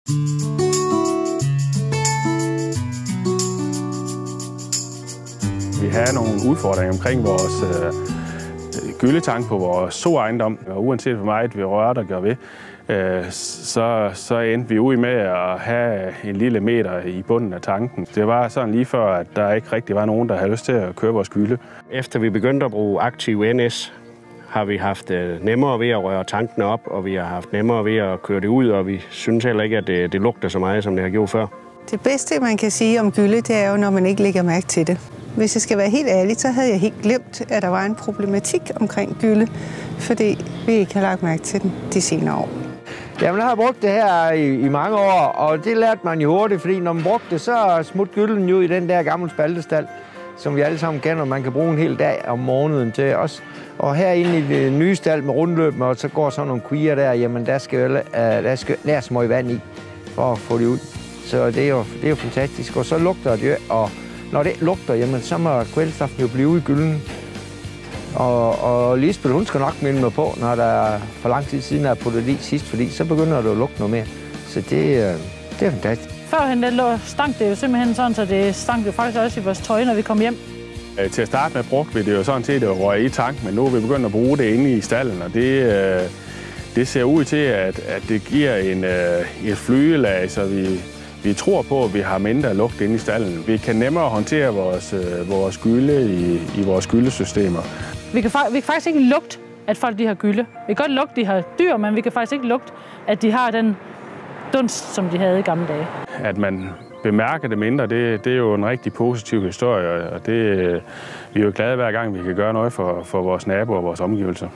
Vi har nogle udfordringer omkring vores gylletank på vores soejendom, og uanset hvor meget vi rørte og gør ved, så endte vi ud med at have en lille meter i bunden af tanken. Det var sådan lige før, at der ikke rigtig var nogen, der havde lyst til at køre vores gylde. Efter vi begyndte at bruge aktiv NS, har vi haft nemmere ved at røre tanken op, og vi har haft nemmere ved at køre det ud, og vi synes heller ikke, at det lugter så meget, som det har gjort før. Det bedste, man kan sige om gylde, det er jo, når man ikke lægger mærke til det. Hvis jeg skal være helt ærlig, så havde jeg helt glemt, at der var en problematik omkring gylde, fordi vi ikke har lagt mærke til den de senere år. Jamen, jeg har brugt det her i mange år, og det lærte man jo hurtigt, fordi når man brugte det, så smut gylden jo i den der gamle spaltestal, som vi alle sammen kender, man kan bruge en hel dag om måneden til os. Og herinde i det nye stald med rundløb, og så går sådan nogle kvier der, jamen der skal smøge vand i, for at få det ud. Så det er jo fantastisk, og så lugter det, og når det lugter, jamen så må kvælstoffen jo blive i gylden. Og Lisbeth, hun skal nok minde mig på, når der er for lang tid siden, jeg har puttet det i sidst, fordi så begynder det at lugte noget mere. Så det er fantastisk. Førhen stank det jo simpelthen sådan, så det stank jo faktisk også i vores tøj, når vi kom hjem. Til at starte med brugte vi det jo sådan set at røre i tank, men nu er vi begyndt at bruge det inde i stallen, og det ser ud til, at det giver et flygelag, så vi tror på, at vi har mindre lugt inde i stallen. Vi kan nemmere håndtere vores gylde i vores gyldesystemer. Vi kan faktisk ikke lugte, at folk de har gylde. Vi kan godt lugte, at de har dyr, men vi kan faktisk ikke lugte, at de har den dunst, som de havde i gamle dage. At man bemærker det mindre, det er jo en rigtig positiv historie, og vi er jo glade hver gang, vi kan gøre noget for vores naboer og vores omgivelser.